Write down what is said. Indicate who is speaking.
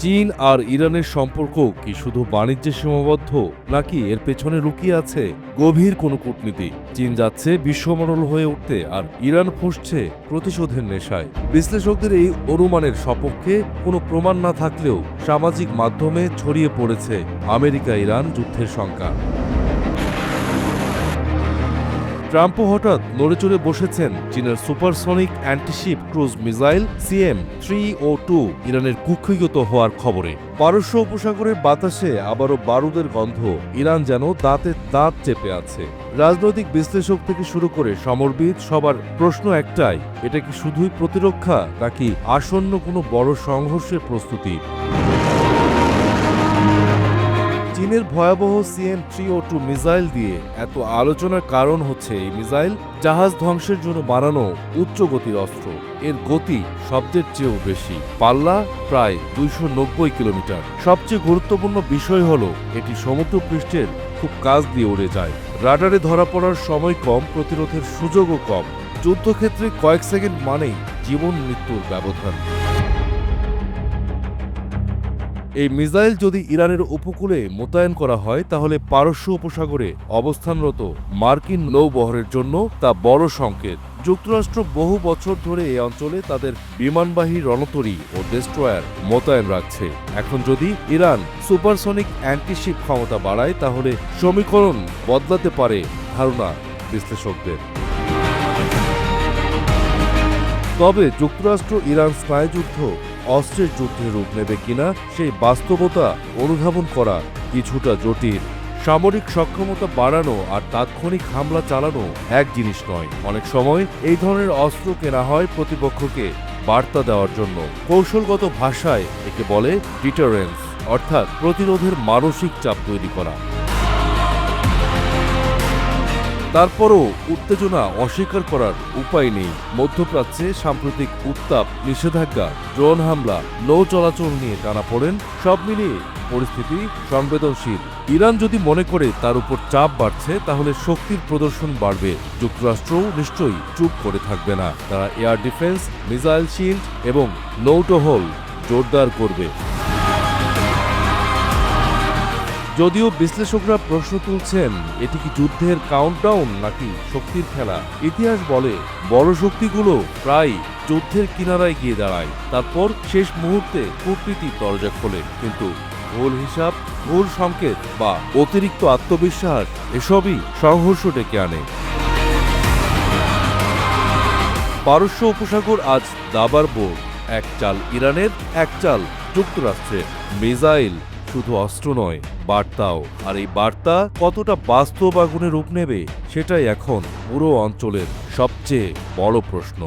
Speaker 1: চীন আর ইরানের সম্পর্ক কি শুধু বাণিজ্যে সীমাবদ্ধ, নাকি এর পেছনে লুকিয়ে আছে গভীর কোনো কূটনীতি? চীন যাচ্ছে বিশ্বমণ্ডল হয়ে উঠতে, আর ইরান ফুঁসছে প্রতিশোধের নেশায়। বিশ্লেষকদের এই অনুমানের সপক্ষে কোনো প্রমাণ না থাকলেও সামাজিক মাধ্যমে ছড়িয়ে পড়েছে আমেরিকা ইরান যুদ্ধের শঙ্কা। ট্রাম্পও হঠাৎ নড়েচড়ে বসেছেন চীনের supersonic antiship cruise missile CM-302 ইরানের কুক্ষিগত হওয়ার খবরে। পারস্য উপসাগরের বাতাসে আবারও বারুদের গন্ধ। ইরান যেন দাঁতে দাঁত চেপে আছে। রাজনৈতিক বিশ্লেষক থেকে শুরু করে সমরবিদ সবার প্রশ্ন একটাই, এটা কি শুধুই প্রতিরক্ষা, নাকি আসন্ন কোনো বড় সংঘর্ষের প্রস্তুতি? চীনের ভয়াবহ CM-302 মিসাইল দিয়ে এত আলোচনার কারণ হচ্ছে এই মিসাইল জাহাজ ধ্বংসের জন্য বানানো উচ্চ গতির অস্ত্র। এর গতি শব্দের চেয়েও বেশি, পাল্লা প্রায় 290 কিলোমিটার। সবচেয়ে গুরুত্বপূর্ণ বিষয় হলো এটি সমুদ্রপৃষ্ঠের খুব কাছ দিয়ে উড়ে যায়। রাডারে ধরা পড়ার সময় কম, প্রতিরোধের সুযোগও কম। যুদ্ধক্ষেত্রে কয়েক সেকেন্ড মানেই জীবন মৃত্যুর ব্যবধান। এই মিসাইল যদি ইরানের উপকূলে মোতায়েন করা হয়, তাহলে পারস্য উপসাগরে অবস্থানরত মার্কিন নৌবহরের জন্য তা বড় সংকেত। যুক্তরাষ্ট্র বহু বছর ধরে এই অঞ্চলে তাদের বিমানবাহী রণতরী ও ডেস্ট্রয়ার মোতায়েন রাখছে। এখন যদি ইরান সুপারসনিক অ্যান্টিশিপ ক্ষমতা বাড়ায়, তাহলে সমীকরণ বদলাতে পারে ধারণা বিশ্লেষকদের। তবে যুক্তরাষ্ট্র ইরান স্নায়ুযুদ্ধ অস্ত্রের যুদ্ধে রূপ নেবে কিনা, সেই বাস্তবতা অনুধাবন করা কিছুটা জটিল। সামরিক সক্ষমতা বাড়ানো আর তাৎক্ষণিক হামলা চালানো এক জিনিস নয়। অনেক সময় এই ধরনের অস্ত্র কেনা হয় প্রতিপক্ষকে বার্তা দেওয়ার জন্য। কৌশলগত ভাষায় একে বলে ডিটারেন্স, অর্থাৎ প্রতিরোধের মানসিক চাপ তৈরি করা। তারপরও উত্তেজনা অস্বীকার করার উপায় নেই। মধ্যপ্রাচ্যে সাম্প্রতিক উত্তাপ, নিষেধাজ্ঞা, ড্রোন হামলা, নৌ চলাচল নিয়ে টানাপোড়েন, সব মিলিয়ে পরিস্থিতি সংবেদনশীল। ইরান যদি মনে করে তার উপর চাপ বাড়ছে, তাহলে শক্তির প্রদর্শন বাড়বে। যুক্তরাষ্ট্রও নিশ্চয়ই চুপ করে থাকবে না। তারা এয়ার ডিফেন্স, মিসাইল শিল্ড এবং নৌটহল জোরদার করবে। যদিও বিশ্লেষকরা প্রশ্ন তুলছেন, এটি কি যুদ্ধের কাউন্টডাউন নাকি শক্তির খেলা? ইতিহাস বলে বড় শক্তিগুলো প্রায় যুদ্ধের কিনারায় গিয়ে দাঁড়ায়, তারপর শেষ মুহূর্তে কূটনীতি দরজা খোলে। কিন্তু ভুল হিসাব, ভুল সংকেত বা অতিরিক্ত আত্মবিশ্বাস এসবই সংঘর্ষ ডেকে আনে। পারস্য উপসাগর আজ দাবার বোর্ড। এক চাল ইরানের, এক চাল যুক্তরাষ্ট্রের। মিসাইল শুধু অস্ত্র নয়, বার্তাও। আর এই বার্তা কতটা বাস্তব আগুনে রূপ নেবে, সেটাই এখন পুরো অঞ্চলের সবচেয়ে বড় প্রশ্ন।